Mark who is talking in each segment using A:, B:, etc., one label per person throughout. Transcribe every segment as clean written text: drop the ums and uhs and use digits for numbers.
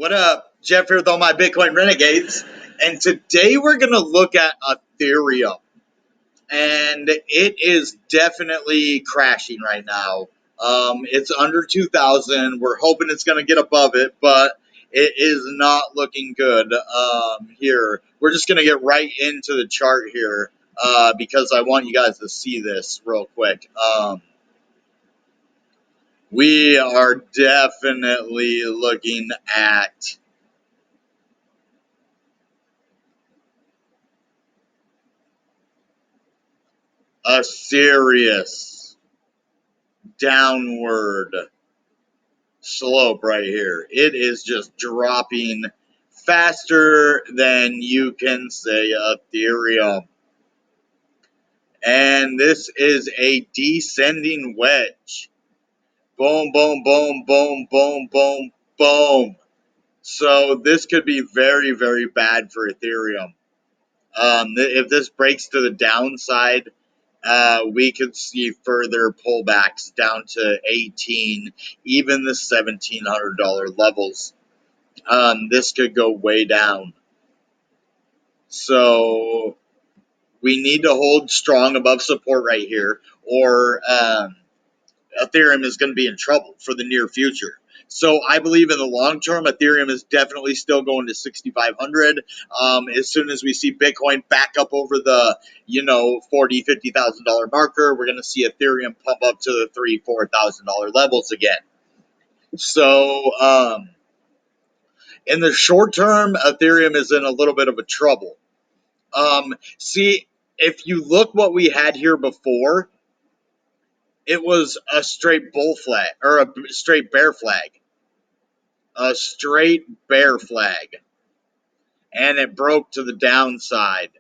A: What up? Jeff here with all my Bitcoin Renegades. And today we're going to look at Ethereum. And it is definitely crashing right now. It's under 2,000. We're hoping it's going to get above it, but it is not looking good here. We're just going to get right into the chart here because I want you guys to see this real quick. We are definitely looking at a serious downward slope right here. It is just dropping faster than you can say Ethereum. And this is a descending wedge. Boom, boom, boom, boom, boom, boom, boom. So this could be very, very bad for Ethereum. If this breaks to the downside, we could see further pullbacks down to 18, even the $1,700 levels. This could go way down. So we need to hold strong above support right here, or Ethereum is going to be in trouble for the near future. So I believe in the long term, Ethereum is definitely still going to 6,500. As soon as we see Bitcoin back up over the, $40,000, $50,000 marker, we're going to see Ethereum pump up to the $3,000, $4,000 levels again. So in the short term, Ethereum is in a little bit of a trouble. See, if you look what we had here before, it was a straight bull flag or a straight bear flag. A straight bear flag, and it broke to the downside.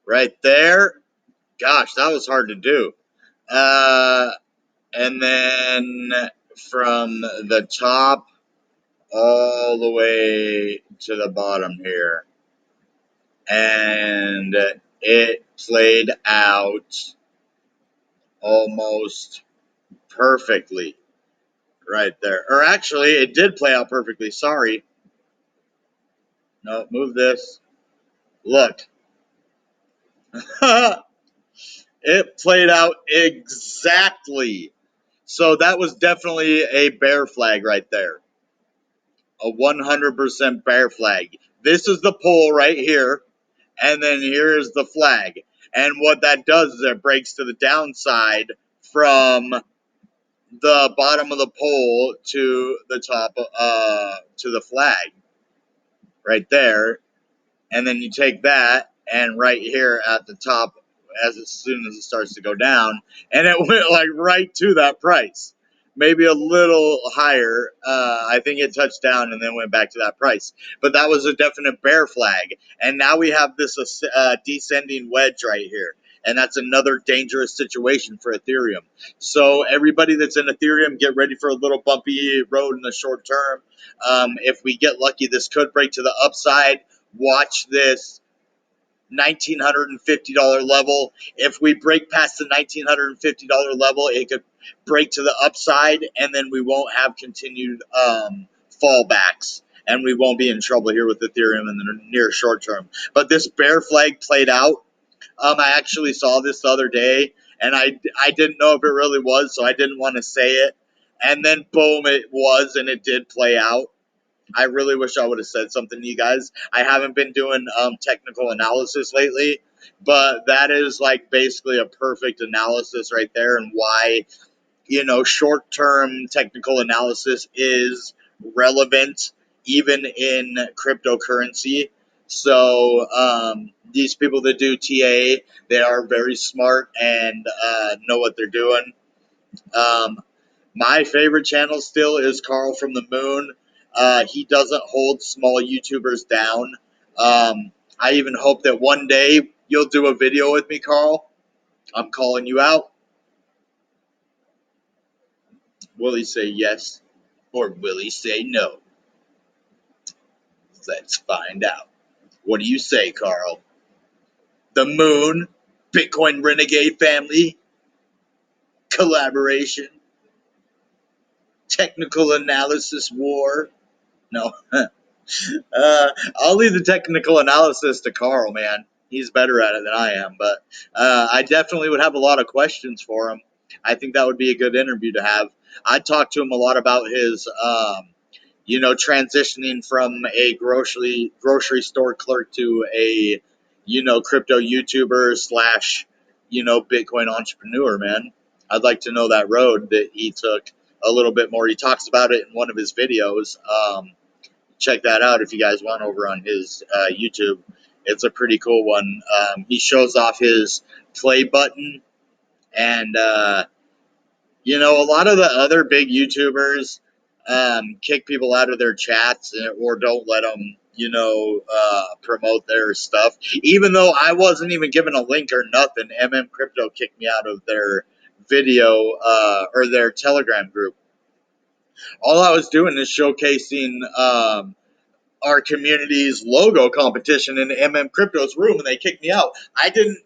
A: Right there. Gosh, that was hard to do. And then from the top all the way to the bottom here. And it played out almost perfectly right there. Or actually, it did play out perfectly. Sorry. No, move this. Look. It played out exactly. So that was definitely a bear flag right there. A 100% bear flag. This is the pole right here, and then here is the flag. And what that does is it breaks to the downside from the bottom of the pole to the top, to the flag right there. And then you take that, and right here at the top, as soon as it starts to go down, and it went like right to that price, maybe a little higher. I think it touched down and then went back to that price, but that was a definite bear flag. And now we have this descending wedge right here, and that's another dangerous situation for Ethereum. So everybody that's in Ethereum, get ready for a little bumpy road in the short term. If we get lucky, this could break to the upside. Watch this $1,950 level. If we break past the $1,950 level, it could break to the upside, and then we won't have continued fallbacks, and we won't be in trouble here with Ethereum in the near short term. But this bear flag played out. I actually saw this the other day, and I didn't know if it really was, so I didn't want to say it. And then boom, it was, and it did play out. I really wish I would have said something to you guys. I haven't been doing technical analysis lately, but that is like basically a perfect analysis right there, and why short-term technical analysis is relevant even in cryptocurrency. So these people that do TA, they are very smart and know what they're doing. My favorite channel still is Carl from the Moon. He doesn't hold small YouTubers down. I even hope that one day you'll do a video with me, Carl. I'm calling you out. Will he say yes or will he say no? Let's find out. What do you say, Carl? The Moon, Bitcoin Renegade family, collaboration, technical analysis war. No. I'll leave the technical analysis to Carl, man. He's better at it than I am, but I definitely would have a lot of questions for him. I think that would be a good interview to have. I'd talk to him a lot about his, transitioning from a grocery store clerk to a, crypto YouTuber slash, Bitcoin entrepreneur, man. I'd like to know that road that he took a little bit more. He talks about it in one of his videos. Check that out if you guys want over on his YouTube. It's a pretty cool one. He shows off his play button, and a lot of the other big YouTubers kick people out of their chats or don't let them, promote their stuff. Even though I wasn't even given a link or nothing, Crypto kicked me out of their video or their Telegram group. All I was doing is showcasing our community's logo competition in Crypto's room, and they kicked me out. I didn't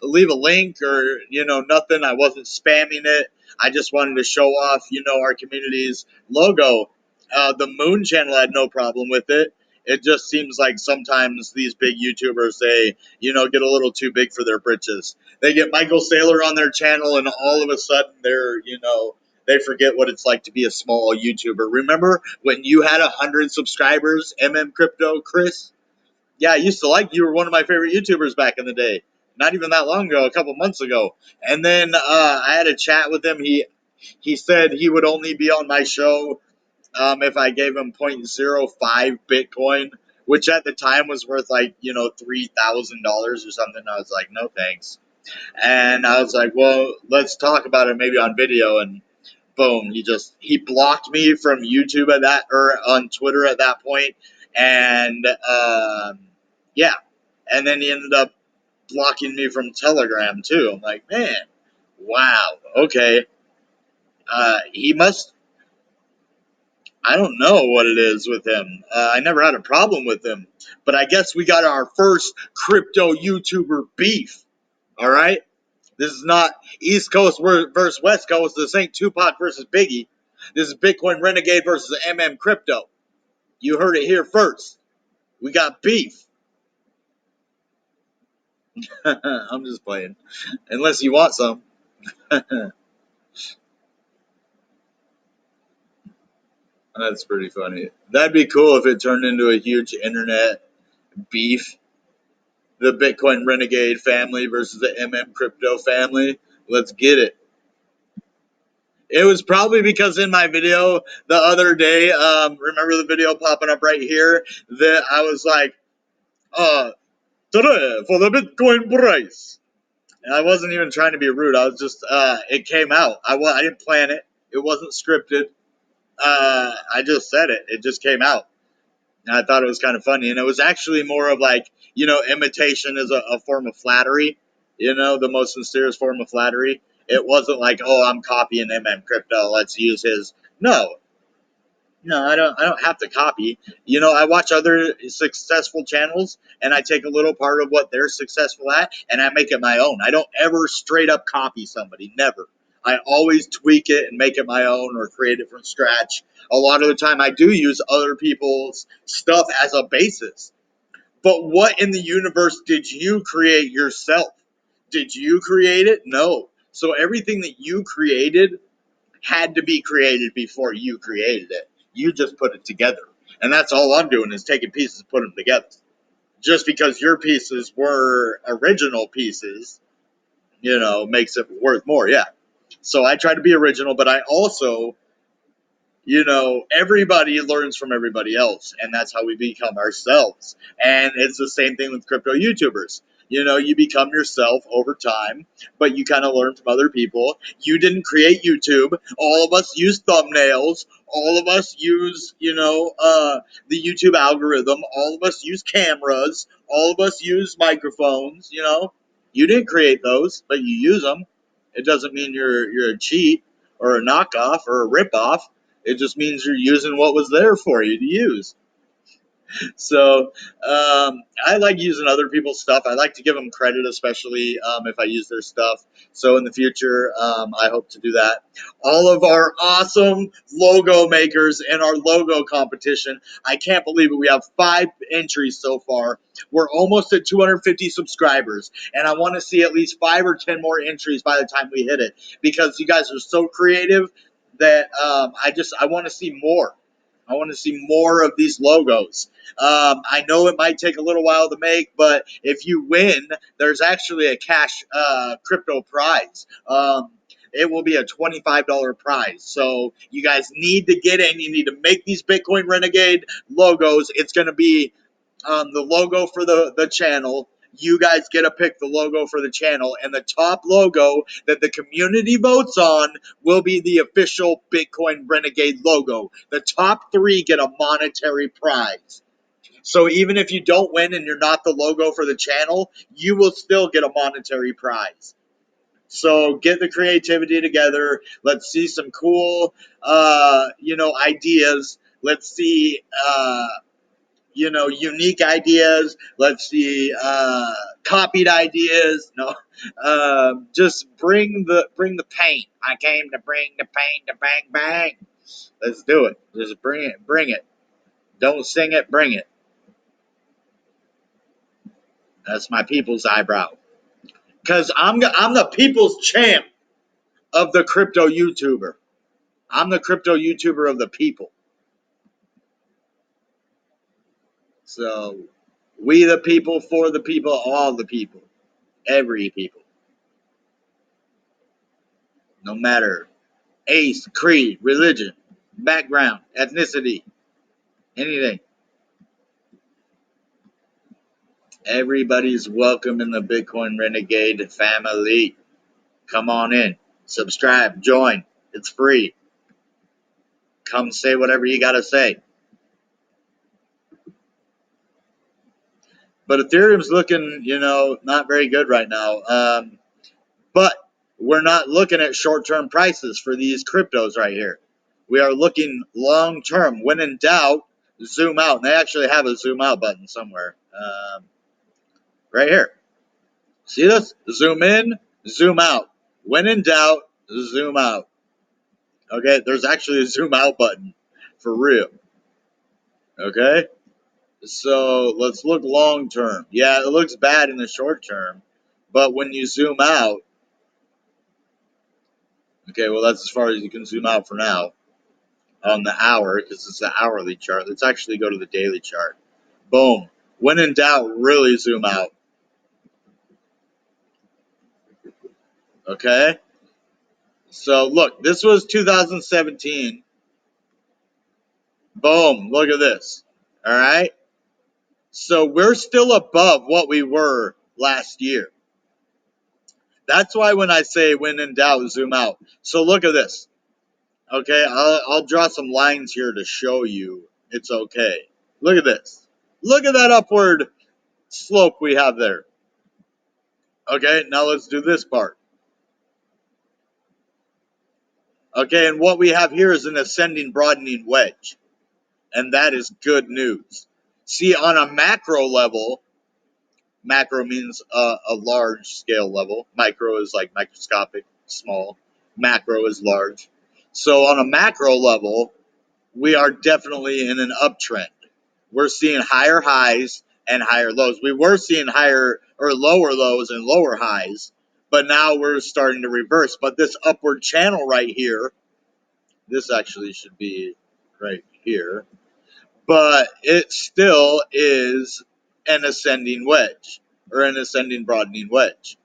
A: leave a link or nothing. I wasn't spamming it. I just wanted to show off our community's logo. The Moon channel had no problem with it. It just seems like sometimes these big YouTubers, they get a little too big for their britches. They get Michael Saylor on their channel, and all of a sudden they're they forget what it's like to be a small YouTuber. Remember when you had 100 subscribers, Crypto, Chris? Yeah, I used to like you. You were one of my favorite YouTubers back in the day. Not even that long ago, a couple months ago. And then I had a chat with him. He said he would only be on my show if I gave him 0.05 Bitcoin, which at the time was worth like $3,000 or something. I was like, no thanks. And I was like, well, let's talk about it maybe on video. And boom, he blocked me from YouTube at that, or on Twitter at that point, and yeah, and then he ended up blocking me from Telegram too. I'm like, man, wow, okay, he must. I don't know what it is with him. I never had a problem with him, but I guess we got our first crypto YouTuber beef. All right. This is not East Coast versus West Coast. This ain't Tupac versus Biggie. This is Bitcoin Renegade versus Crypto. You heard it here first. We got beef. I'm just playing. Unless you want some. That's pretty funny. That'd be cool if it turned into a huge internet beef. The Bitcoin Renegade family versus the Crypto family. Let's get it. It was probably because in my video the other day, remember the video popping up right here, that I was like, today for the Bitcoin price. And I wasn't even trying to be rude. I was just, it came out. I didn't plan it. It wasn't scripted. I just said it. It just came out. And I thought it was kind of funny. And it was actually more of like, imitation is a form of flattery, the most sincerest form of flattery. It wasn't like, oh, I'm copying Crypto. Let's use his. No, no, I don't. I don't have to copy. I watch other successful channels, and I take a little part of what they're successful at, and I make it my own. I don't ever straight up copy somebody. Never. I always tweak it and make it my own or create it from scratch. A lot of the time, I do use other people's stuff as a basis. But what in the universe did you create yourself? Did you create it? No. So everything that you created had to be created before you created it. You just put it together. And that's all I'm doing is taking pieces and putting them together. Just because your pieces were original pieces, makes it worth more. Yeah. So I try to be original, but I also everybody learns from everybody else, and that's how we become ourselves. And it's the same thing with crypto YouTubers. You become yourself over time, but you kind of learn from other people. You didn't create YouTube. All of us use thumbnails. All of us use, the YouTube algorithm. All of us use cameras. All of us use microphones. You didn't create those, but you use them. It doesn't mean you're a cheat or a knockoff or a ripoff. It just means you're using what was there for you to use. So I like using other people's stuff. I like to give them credit, especially if I use their stuff. So in the future, I hope to do that. All of our awesome logo makers in our logo competition. I can't believe it. We have 5 entries so far. We're almost at 250 subscribers, and I want to see at least 5 or 10 more entries by the time we hit it, because you guys are so creative that I want to see more. I want to see more of these logos. I know it might take a little while to make, but if you win, there's actually a cash crypto prize. It will be a $25 prize. So you guys need to get in. You need to make these Bitcoin Renegade logos. It's going to be the logo for the channel. You guys get to pick the logo for the channel, and the top logo that the community votes on will be the official Bitcoin Renegade logo. The top 3 get a monetary prize. So even if you don't win and you're not the logo for the channel, you will still get a monetary prize. So get the creativity together. Let's see some cool, ideas. Let's see, unique ideas. Let's see, copied ideas. No, just bring the paint. I came to bring the paint, to bang bang. Let's do it. Just bring it. Don't sing it, bring it. That's my people's eyebrow. Because I'm the people's champ of the crypto YouTuber. I'm the crypto YouTuber of the people. So, we the people, for the people, all the people. Every people. No matter ace, creed, religion, background, ethnicity, anything. Everybody's welcome in the Bitcoin Renegade family. Come on in. Subscribe. Join. It's free. Come say whatever you got to say. But Ethereum's looking, not very good right now. But we're not looking at short-term prices for these cryptos right here. We are looking long-term. When in doubt, zoom out. And they actually have a zoom out button somewhere. Right here. See this? Zoom in, zoom out. When in doubt, zoom out. Okay, there's actually a zoom out button. For real. Okay? So let's look long-term. Yeah, it looks bad in the short term. But when you zoom out, okay, well, that's as far as you can zoom out for now on the hour, because it's the hourly chart. Let's actually go to the daily chart. Boom. When in doubt, really zoom out. Okay? So, look, this was 2017. Boom. Look at this. All right? So, we're still above what we were last year. That's why when I say when in doubt, zoom out. So, look at this. Okay, I'll draw some lines here to show you it's okay. Look at this. Look at that upward slope we have there. Okay, now let's do this part. Okay, and what we have here is an ascending broadening wedge. And that is good news. See, on a macro level, macro means a large scale level. Micro is like microscopic, small. Macro is large. So on a macro level, we are definitely in an uptrend. We're seeing higher highs and higher lows. We were seeing higher or lower lows and lower highs, but now we're starting to reverse. But this upward channel right here, this actually should be right here, but it still is an ascending wedge or an ascending broadening wedge.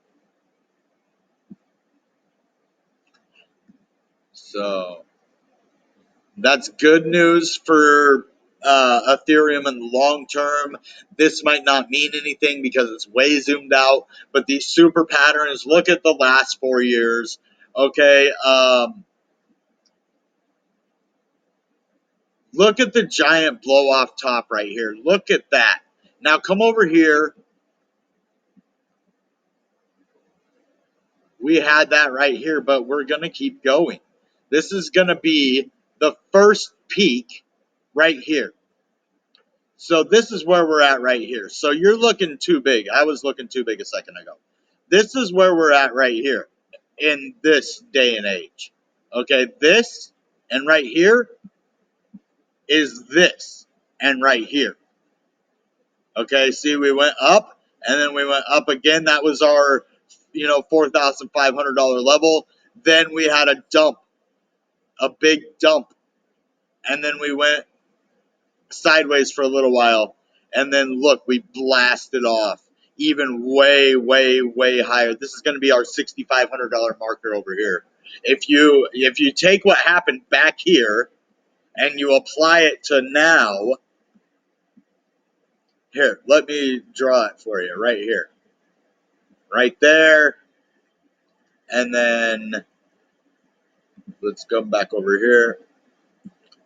A: So That's good news for Ethereum in the long term. This might not mean anything because it's way zoomed out, but these super patterns, look at the last 4 years. Okay, look at the giant blow off top right here. Look at that. Now come over here. We had that right here, but we're going to keep going. This is going to be the first peak right here. So this is where we're at right here. So you're looking too big. I was looking too big a second ago. This is where we're at right here in this day and age. Okay, this and right here is this and right here. Okay, see, we went up and then we went up again. That was our, $4,500 level. Then we had a dump, a big dump, and then we went sideways for a little while, and then look, we blasted off even way, way, way higher. This is going to be our $6,500 marker over here. If you take what happened back here and you apply it to now, here, let me draw it for you right here, right there, and then let's go back over here,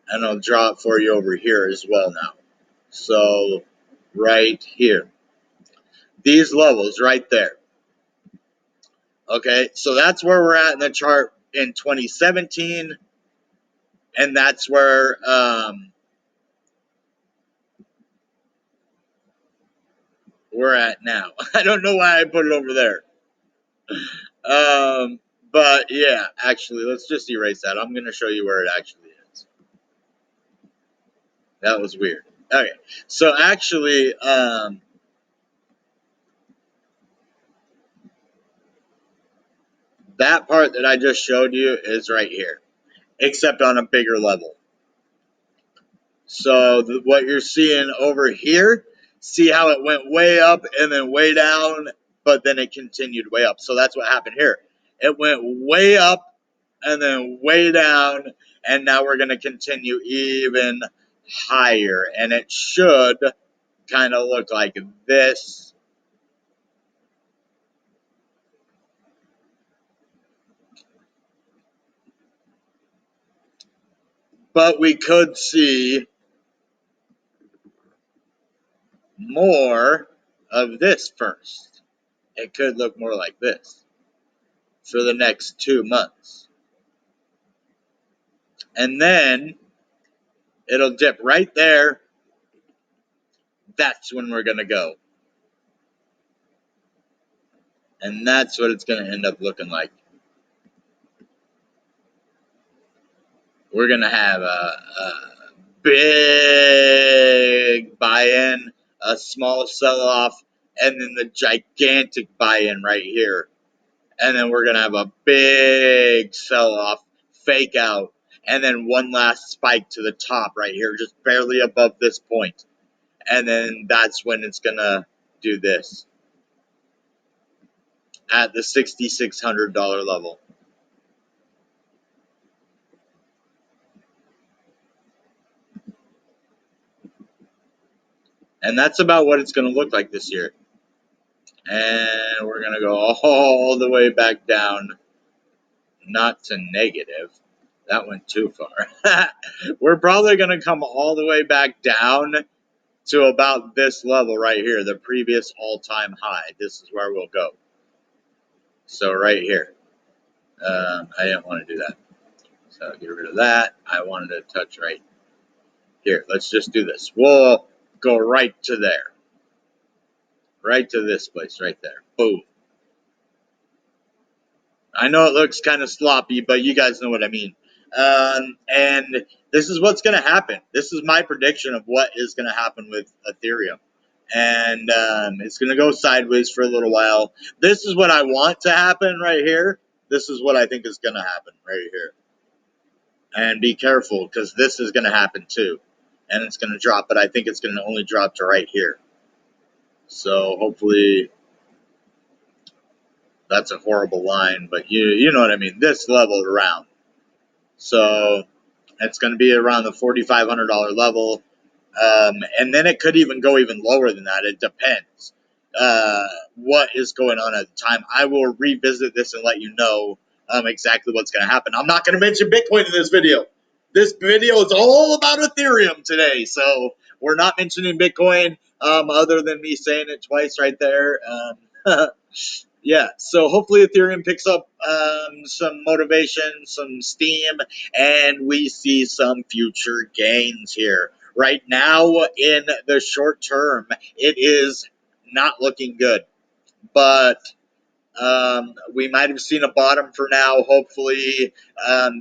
A: and I'll draw it for you over here as well now. So right here, these levels right there. Okay, so that's where we're at in the chart in 2017, and that's where we're at now. I don't know why I put it over there. But yeah, actually, let's just erase that. I'm going to show you where it actually is. That was weird. Okay, so actually, that part that I just showed you is right here, except on a bigger level. So what you're seeing over here, see how it went way up and then way down, but then it continued way up. So that's what happened here. It went way up and then way down, and now we're going to continue even higher. And it should kind of look like this. But we could see more of this first. It could look more like this for the next 2 months. And then it'll dip right there. That's when we're going to go. And that's what it's going to end up looking like. We're going to have a big buy-in, a small sell-off, and then the gigantic buy-in right here. And then we're going to have a big sell-off, fake out, and then one last spike to the top right here, just barely above this point. And then that's when it's going to do this at the $6,600 level. And that's about what it's going to look like this year. And we're going to go all the way back down, not to negative. That went too far. We're probably going to come all the way back down to about this level right here, the previous all-time high. This is where we'll go. So right here. I didn't want to do that. So get rid of that. I wanted to touch right here. Let's just do this. We'll go right to there. Right to this place right there. Boom. I know it looks kind of sloppy, but you guys know what I mean. And this is what's going to happen. This is my prediction of what is going to happen with Ethereum. And it's going to go sideways for a little while. This is what I want to happen right here. This is what I think is going to happen right here. And be careful, because this is going to happen too. And it's going to drop, but I think it's going to only drop to right here. So hopefully that's a horrible line, but you know what I mean. This level around. So It's going to be around the $4,500 level. And then it could even go even lower than that. It depends what is going on at the time. I will revisit this and let you know exactly what's going to happen. I'm not going to mention Bitcoin in this video. This video is all about Ethereum today, so we're not mentioning Bitcoin other than me saying it twice right there. Yeah, so hopefully Ethereum picks up some motivation, some steam, and we see some future gains here. Right now, in the short term, it is not looking good, but we might have seen a bottom for now. Hopefully,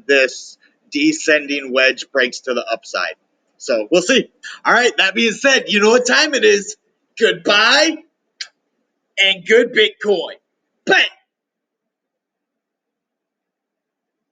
A: this descending wedge breaks to the upside. So we'll see. All right, that being said, you know what time it is. Goodbye and good Bitcoin. Bang!